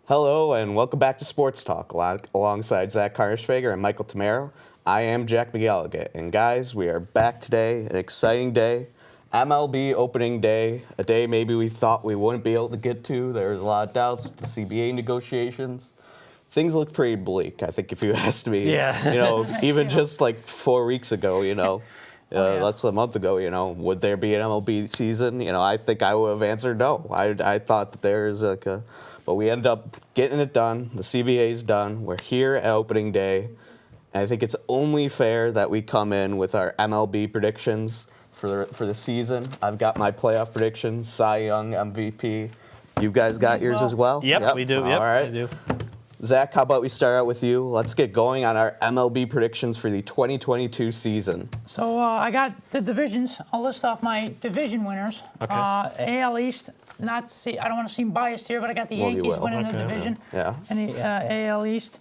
Hello and welcome back to Sports Talk alongside Zach Karnischfager and Michael Tamaro. I am Jack McGallagher, and guys, we are back today, an exciting day. MLB opening day, a day maybe we thought we wouldn't be able to get to. There was a lot of doubts with the CBA negotiations. Things look pretty bleak, I think, if you asked me. Yeah. Even just like 4 weeks ago, less than a month ago, would there be an MLB season? I think I would have answered no. I thought that there's but we ended up getting it done. The CBA's done. We're here at opening day. And I think it's only fair that we come in with our MLB predictions for the season. I've got my playoff predictions, Cy Young, MVP. You guys got yours as well? Yep, we do. Yep, all right. we do. Zach, how about we start out with you? Let's get going on our MLB predictions for the 2022 season. So I got the divisions. I'll list off my division winners. Okay. AL East. I don't want to seem biased here, but I got the Yankees winning the division. Yeah. In the AL East.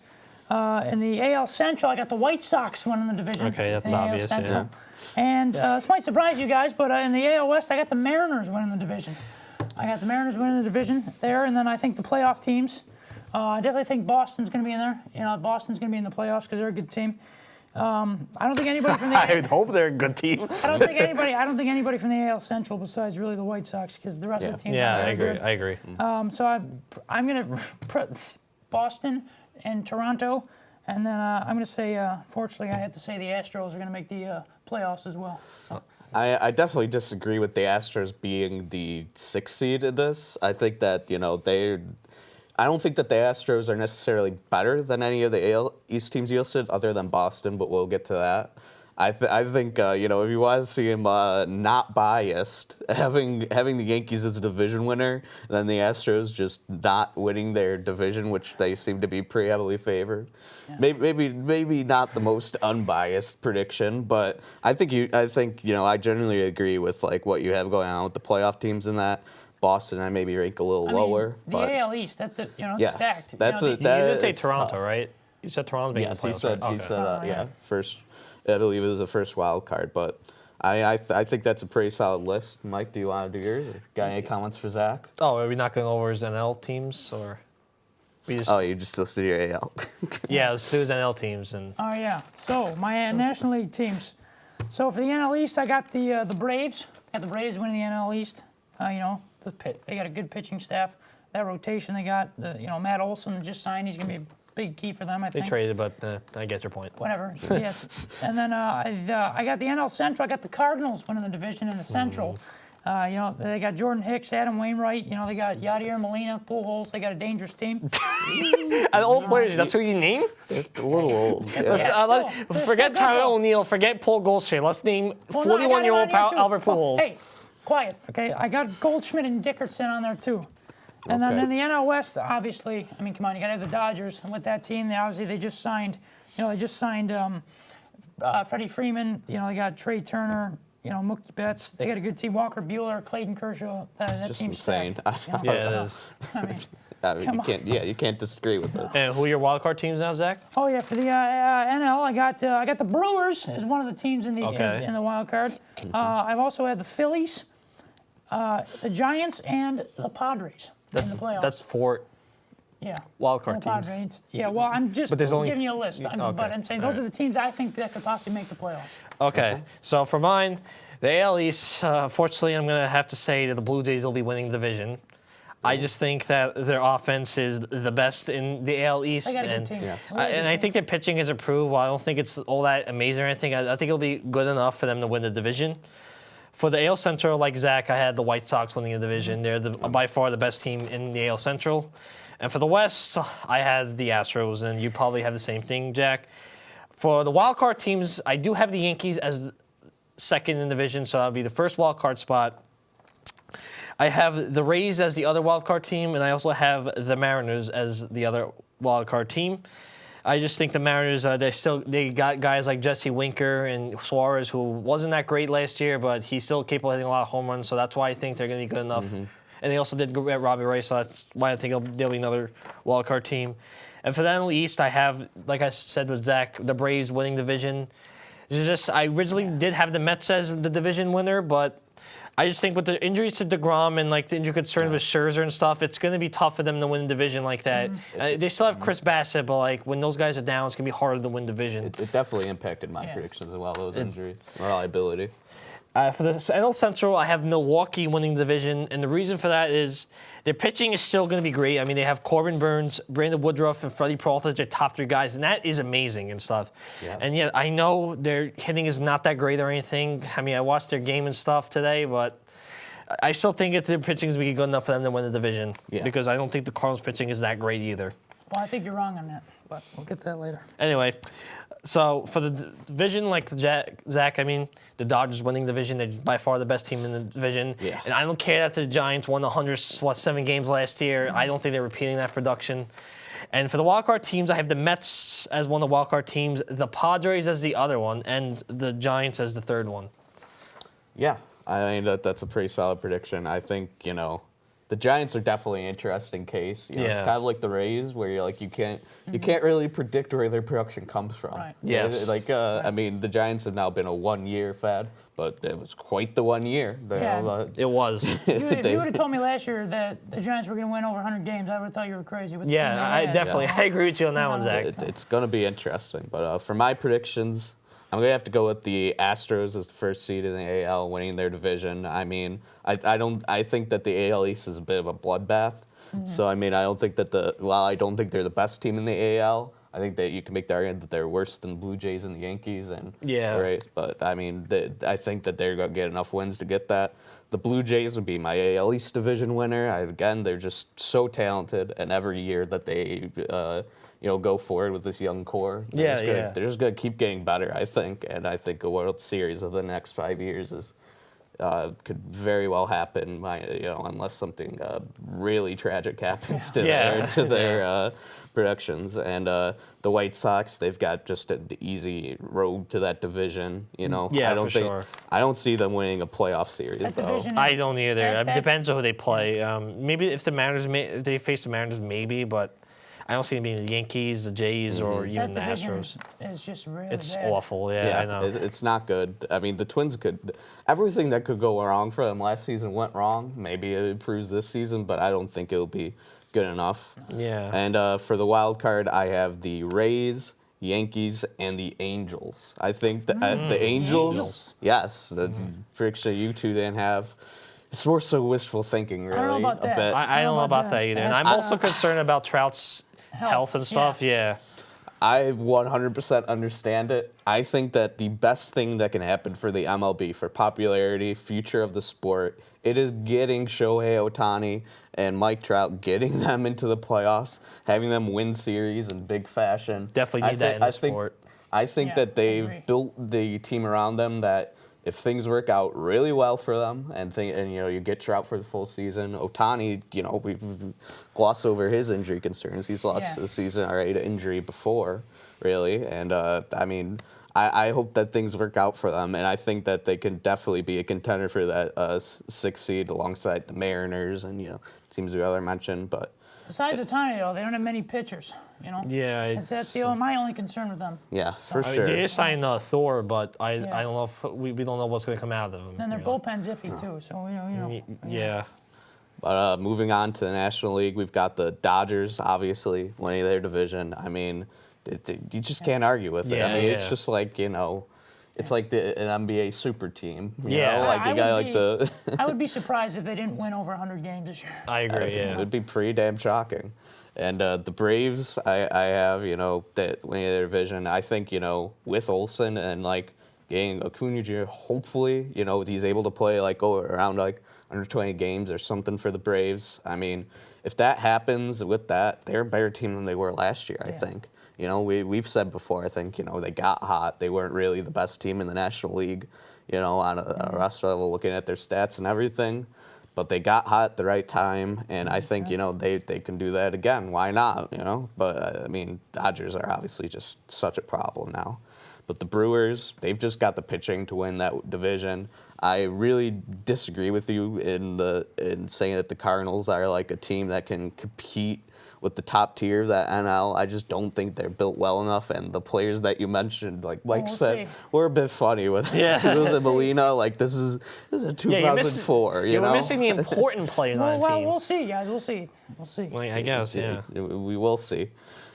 In the AL Central, I got the White Sox winning the division. Okay, that's in the obvious. AL Central. Yeah. And this might surprise you guys, but in the AL West, I got the Mariners winning the division. I got the Mariners winning the division there, and then I think the playoff teams. I definitely think Boston's going to be in there. Boston's going to be in the playoffs because they're a good team. I don't think anybody from the I would hope they're a good team. I don't think anybody from the AL Central besides really the White Sox because the rest of the teams. Yeah, are I agree. good. I agree. So I'm going to Boston and Toronto, and then I'm going to say, fortunately, I have to say the Astros are going to make the playoffs as well. So. I definitely disagree with the Astros being the 6th seed in this. I think that, I don't think that the Astros are necessarily better than any of the AL East teams you listed, other than Boston, but we'll get to that. I think, if you want to see him not biased, having the Yankees as a division winner, then the Astros just not winning their division, which they seem to be pretty heavily favored. Yeah. Maybe not the most unbiased prediction, but I generally agree with like what you have going on with the playoff teams in that. Boston, I maybe rank a little lower. The but AL East, that's stacked. You did say Toronto, right? You said Toronto's being yes, the playoffs. he said, first. I believe it was the first wild card, but I think that's a pretty solid list. Mike, do you want to do yours? Or got any comments for Zach? Oh, are we not going over his NL teams, or we just? Oh, you just listed your AL. Yeah, let's do his NL teams and. Oh yeah. So my National League teams. So for the NL East, I got the Braves. I got the Braves winning the NL East. They got a good pitching staff. That rotation they got, Matt Olson just signed. He's going to be a big key for them, I think. They traded, but I get your point. Whatever, yes. And then I got the NL Central. I got the Cardinals winning the division in the Central. They got Jordan Hicks, Adam Wainwright. They got Yadier Molina, Pujols. They got a dangerous team. And old players, that's who you name? It's a little old. Forget Tyler O'Neill, forget Paul Goldschmidt. Let's name 41-year-old Albert Pujols. Hey, quiet, okay? I got Goldschmidt and Dickerson on there, too. And then in the NL West, obviously, come on, you got to have the Dodgers. And with that team, they just signed, Freddie Freeman. They got Trey Turner, Mookie Betts. They got a good team. Walker Buehler, Clayton Kershaw. That just team's insane. Yeah, it is. You can't disagree with it. And who are your wild card teams now, Zach? Oh yeah, for the NL, I got the Brewers as one of the teams in the in the wild card. I've also had the Phillies, the Giants, and the Padres in the playoffs. That's 4 wild card teams. Padres. Yeah, well, I'm just giving you a list. But I'm saying those are the teams I think that could possibly make the playoffs. Okay, so for mine, the AL East, fortunately, I'm going to have to say that the Blue Jays will be winning the division. I just think that their offense is the best in the AL East. They got a good team. And I think their pitching is improved. While I don't think it's all that amazing or anything, I think it'll be good enough for them to win the division. For the AL Central, like Zach, I had the White Sox winning the division. They're by far the best team in the AL Central. And for the West, I had the Astros, and you probably have the same thing, Jack. For the wild card teams, I do have the Yankees as second in the division, so that'll be the first wild card spot. I have the Rays as the other wild card team, and I also have the Mariners as the other wild card team. I just think the Mariners, they got guys like Jesse Winker and Suarez, who wasn't that great last year, but he's still capable of hitting a lot of home runs, so that's why I think they're going to be good enough. Mm-hmm. And they also did get Robbie Ray, so that's why I think they'll be another wild card team. And for the NL East, I have, like I said with Zach, the Braves winning division. I originally did have the Mets as the division winner, but I just think with the injuries to DeGrom and like the injury concern with Scherzer and stuff, it's going to be tough for them to win the division like that. They still have Chris Bassett, but like when those guys are down, it's going to be harder to win division. It definitely impacted my predictions as well, those injuries. Reliability. For the NL Central, I have Milwaukee winning the division, and the reason for that is their pitching is still going to be great. I mean, they have Corbin Burns, Brandon Woodruff, and Freddie Peralta as their top 3 guys, and that is amazing and stuff. Yes. And yet, I know their hitting is not that great or anything. I mean, I watched their game and stuff today, but I still think their pitching is going to be good enough for them to win the division because I don't think the Cardinals' pitching is that great either. Well, I think you're wrong on that, but we'll get to that later. Anyway, so for the division, like Zach, I mean, the Dodgers winning the division, they're by far the best team in the division. Yeah. And I don't care that the Giants won 7 games last year. I don't think they're repeating that production. And for the wildcard teams, I have the Mets as one of the wildcard teams, the Padres as the other one, and the Giants as the third one. Yeah, I mean, that's a pretty solid prediction. I think, the Giants are definitely an interesting case. It's kind of like the Rays, where you're like you can't really predict where their production comes from. Right. Yes. I mean, the Giants have now been a 1-year fad, but it was quite the 1 year. It was. If you would have told me last year that the Giants were going to win over 100 games, I would have thought you were crazy. With the team I they definitely. had. I agree with you on that one, Zach. It's going to be interesting. But for my predictions, I'm going to have to go with the Astros as the first seed in the AL, winning their division. I mean, I think that the AL East is a bit of a bloodbath. So, I mean, I don't think that while I don't think they're the best team in the AL, I think that you can make the argument that they're worse than the Blue Jays and the Yankees and the Rays. But, I mean, I think that they're going to get enough wins to get that. The Blue Jays would be my AL East division winner. Again, they're just so talented, and every year that they go forward with this young core. They're just going to keep getting better, I think. And I think a World Series of the next 5 years could very well happen, unless something really tragic happens to their productions. And the White Sox, they've got just an easy road to that division. I don't see them winning a playoff series, though. I don't either. It depends on who they play. Maybe if the Mariners, if they face the Mariners, maybe, but I don't see them being the Yankees, the Jays, or even the Astros. It's just really It's bad. awful, I know. It's not good. I mean, the Twins everything that could go wrong for them last season went wrong. Maybe it improves this season, but I don't think it'll be good enough. Yeah. And for the wild card, I have the Rays, Yankees, and the Angels. I think the Angels, yes, the prediction you two didn't have. It's more so wishful thinking, really. I don't know about that. I don't know about that either. And I'm also concerned about Trout's health and stuff. Yeah. I 100% understand it. I think that the best thing that can happen for the MLB, for popularity, future of the sport, it is getting Shohei Ohtani and Mike Trout, getting them into the playoffs, having them win series in big fashion. Definitely need that in the sport. I think that they've built the team around them that if things work out really well for them and you get Trout for the full season, Ohtani, we've glossed over his injury concerns. He's lost a season already to injury before, really. And I mean, I hope that things work out for them, and I think that they can definitely be a contender for that 6th seed alongside the Mariners and teams we already mentioned. But besides Ohtani, though, they don't have many pitchers. Yeah. That's my only concern with them. Yeah, for sure. They just signed Thor, but I don't know if we don't know what's going to come out of him. And their bullpen's iffy too, so Yeah. But moving on to the National League, we've got the Dodgers, obviously, winning their division. I mean, you just can't argue with it. I mean, it's just like, it's like an NBA super team. You know? Like a guy like the... I would be surprised if they didn't win over 100 games this year. I agree, It would be pretty damn shocking. And the Braves, I have, that winning their division. I think, with Olsen and, getting Acuna Jr., hopefully, he's able to play, around, under 20 games or something for the Braves. I mean, if that happens with that, they're a better team than they were last year, I think. We've said before, I think, they got hot. They weren't really the best team in the National League, on a roster level, looking at their stats and everything. But they got hot at the right time, and I think, they can do that again. Why not, But, I mean, Dodgers are obviously just such a problem now. But the Brewers, they've just got the pitching to win that division. I really disagree with you in saying that the Cardinals are like a team that can compete with the top tier of that NL. I just don't think they're built well enough. And the players that you mentioned, like Mike said, were a bit funny with Molina. Like this is a 2004. We're missing the important players on the team. We'll see, guys. We'll see. Well, I guess, yeah. We will see.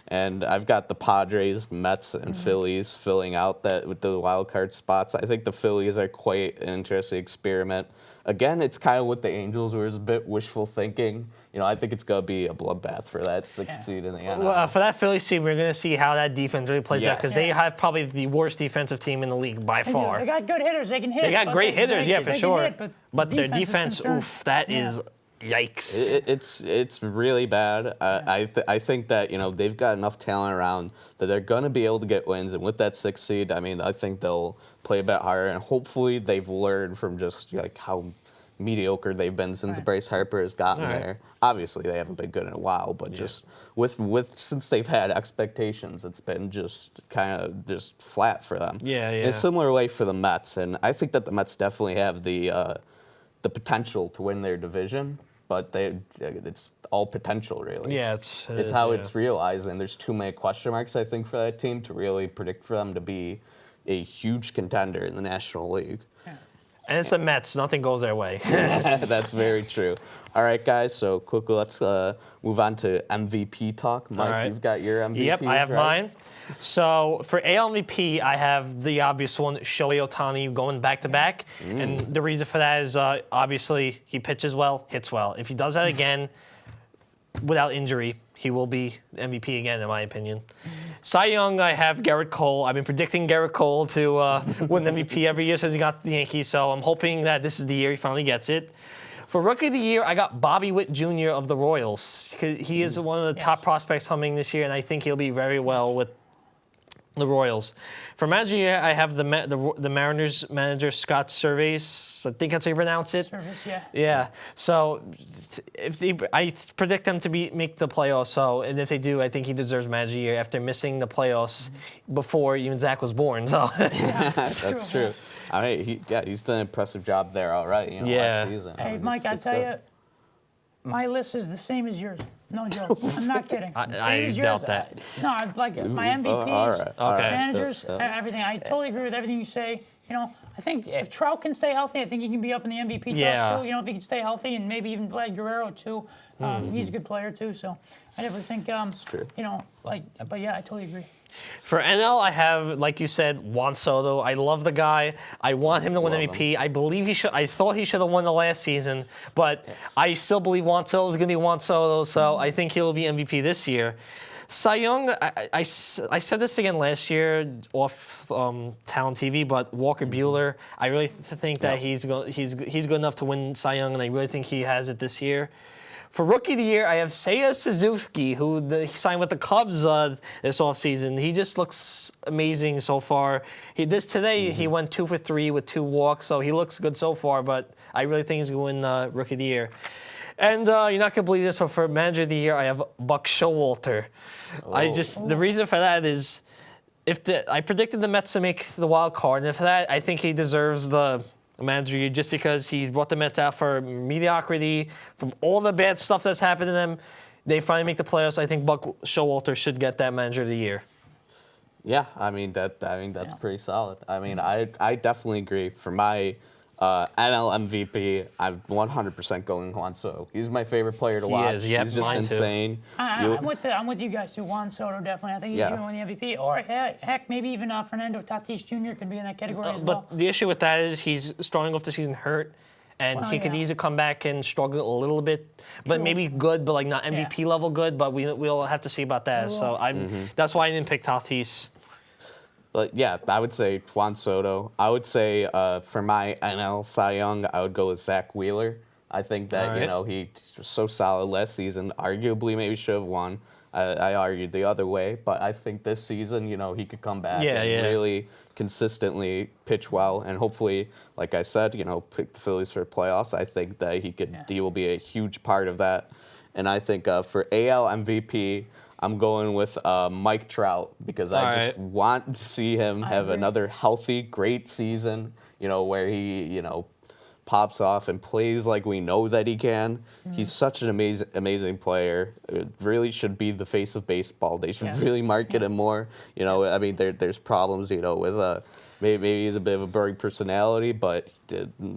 And I've got the Padres, Mets, and Phillies filling out that with the wild card spots. I think the Phillies are quite an interesting experiment. Again, it's kind of what the Angels were, a bit wishful thinking. I think it's going to be a bloodbath for that 6th seed in the NL. Well, for that Phillies team, we're going to see how that defense really plays out because they have probably the worst defensive team in the league by far. They got good hitters. They can hit. They got great hitters, for sure. Hit, but their defense, that is yikes. It's really bad. I think that they've got enough talent around that they're going to be able to get wins, and with that 6th seed, I mean, I think they'll play a bit harder, and hopefully they've learned from just like how mediocre they've been since Bryce Harper has gotten there. Obviously, they haven't been good in a while, but just with since they've had expectations, it's been just kind of just flat for them. In a similar way for the Mets, and I think that the Mets definitely have the potential to win their division, but it's all potential, really. Yeah, it's how it's realized, and there's too many question marks, I think, for that team to really predict for them to be a huge contender in the National League. And it's the Mets. Nothing goes their way. That's very true. All right, guys, so quickly, let's move on to MVP talk. Mike, you've got your MVPs, Yep, I have right? mine. So for AL MVP, I have the obvious one, Shohei Ohtani, going back-to-back. And the reason for that is obviously he pitches well, hits well. If he does that again without injury, he will be MVP again, in my opinion. Cy Young, I have Garrett Cole. I've been predicting Garrett Cole to win MVP every year since he got the Yankees, so I'm hoping that this is the year he finally gets it. For Rookie of the Year, I got Bobby Witt Jr. of the Royals. He is one of the top prospects coming this year, and I think he'll be very well with the Royals. For Manager of the Year, I have the Mariners manager, Scott Servais. I think that's how you pronounce it. Servais, Yeah. So I predict them to make the playoffs. So, and if they do, I think he deserves Manager of the Year after missing the playoffs before even Zach was born. So That's true. I mean, he's done an impressive job there already. Last season. Hey, Mike, I tell you, my list is the same as yours. No jokes. I'm not kidding. I doubt that. No, I like my MVPs, managers, everything. I totally agree with everything you say. I think if Trout can stay healthy, I think he can be up in the MVP talk too. If he can stay healthy, and maybe even Vlad Guerrero too. He's a good player too. So I definitely think, but yeah, I totally agree. For NL, I have, like you said, Juan Soto. I love the guy. I want him to win MVP. I believe he should. I thought he should have won the last season, but I still believe Juan Soto is going to be Juan Soto, so I think he'll be MVP this year. Cy Young, I said this again last year off Talon TV, but Walker Buehler, I really think that he's good enough to win Cy Young, and I really think he has it this year. For Rookie of the Year, I have Seiya Suzuki, who he signed with the Cubs this offseason. He just looks amazing so far. He went 2 for 3 with 2 walks, so he looks good so far, but I really think he's going to win Rookie of the Year. And you're not going to believe this, but for Manager of the Year, I have Buck Showalter. The reason for that is I predicted the Mets to make the wild card, and for that, I think he deserves the Manager just because he brought the Mets out for mediocrity, from all the bad stuff that's happened to them. They finally make the playoffs. I think Buck Showalter should get that Manager of the Year. Yeah, that's pretty solid. I mean, I definitely agree. For my NL MVP, I'm 100% going Juan Soto. He's my favorite player to watch. He's just insane. I'm with you guys too. Juan Soto definitely. I think he's going to win the MVP. Or heck, maybe even Fernando Tatis Jr. could be in that category as well. But the issue with that is he's starting off the season hurt, and he could easily come back and struggle a little bit. But maybe good, but like not MVP level good. But we'll have to see about that. So that's why I didn't pick Tatis. But yeah, I would say Juan Soto. I would say for my NL Cy Young, I would go with Zach Wheeler. I think that he was so solid last season. Arguably, maybe should have won. I argued the other way, but I think this season, he could come back and really consistently pitch well, and hopefully, like I said, pick the Phillies for playoffs. I think that he will be a huge part of that. And I think for AL MVP, I'm going with Mike Trout because I just want to see him have another healthy, great season, where he, pops off and plays like we know that he can. He's such an amazing player. It really should be the face of baseball. They should really market him more. You know, I mean, there's problems, you know, with maybe he's a bit of a boring personality, but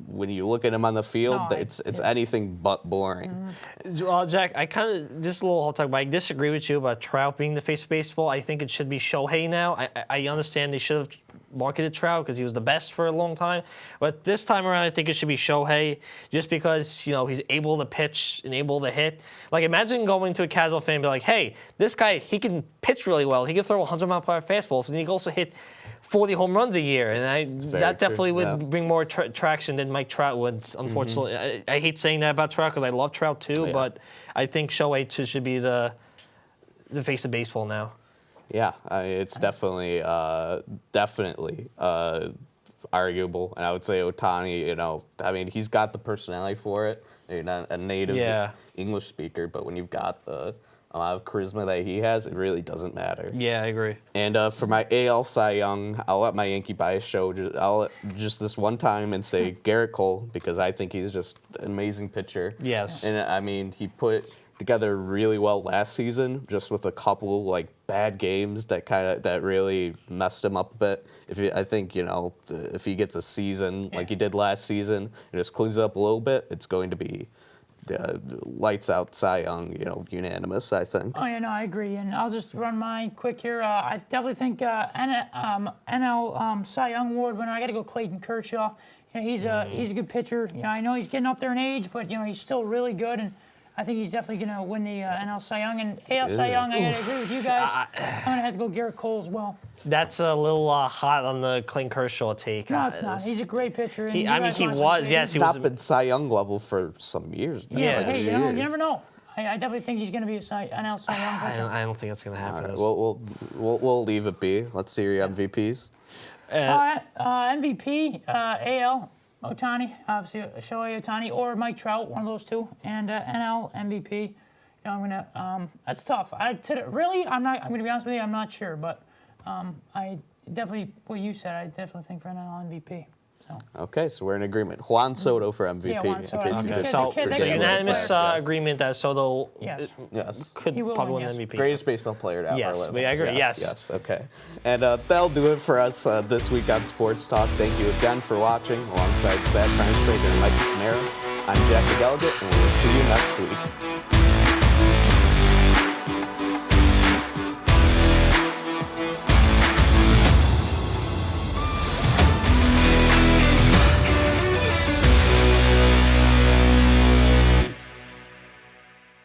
when you look at him on the field, it's anything but boring. Well, Jack, I kind of, just a little whole talk, but I disagree with you about Trout being the face of baseball. I think it should be Shohei now. I understand they should have marketed Trout because he was the best for a long time. But this time around, I think it should be Shohei just because, you know, he's able to pitch and able to hit. Like, imagine going to a casual fan and be like, hey, this guy, he can pitch really well. He can throw 100-mile-per-hour fastballs, and he can also hit 40 home runs a year. And that definitely would bring more traction than Mike Trout would, unfortunately. I hate saying that about Trout because I love Trout too, but I think Shohei should be the face of baseball now. Yeah, it's definitely arguable, and I would say Ohtani. You know, I mean, he's got the personality for it. You're not a native English speaker, but when you've got the amount of charisma that he has, it really doesn't matter. Yeah, I agree. And for my AL Cy Young, I'll let my Yankee bias show. I'll just this one time and say Garrett Cole because I think he's just an amazing pitcher. Yes. And I mean, he put together really well last season, just with a couple like bad games that really messed him up a bit. I think, you know, if he gets a season like he did last season and just cleans it up a little bit, it's going to be lights out Cy Young, you know, unanimous, I think. Oh, yeah, no, I agree. And I'll just run mine quick here. I definitely think NL Cy Young Award winner, I got to go Clayton Kershaw. You know, he's a good pitcher. You know, I know he's getting up there in age, but, you know, he's still really good. And I think he's definitely going to win the NL Cy Young. And AL Cy Young, I got to agree with you guys. I'm going to have to go Garrett Cole as well. That's a little hot on the Clayton Kershaw take. No, it's not. He's a great pitcher. And he was. Yes, he was. Top in Cy Young level for some years. Yeah, hey, you know, you never know. I definitely think he's going to be NL Cy Young pitcher. I don't think that's going to happen. Right, we'll leave it be. Let's see your MVPs. MVP, AL, Ohtani, obviously Shohei Ohtani, or Mike Trout, one of those two, and NL MVP. You know, I'm gonna. That's tough. I'm gonna be honest with you. I'm not sure, but I definitely what you said. I definitely think for NL MVP. So. Okay, so we're in agreement. Juan Soto for MVP. Yeah, Juan Soto. In case So unanimous agreement that Soto could He will probably win, win MVP. Greatest baseball player to ever Yes, live. we agree. Yes. Okay. And that'll do it for us this week on Sports Talk. Thank you again for watching. Alongside Zach Cranston and Mike Camara, I'm Jackie Delegate, and we'll see you next week.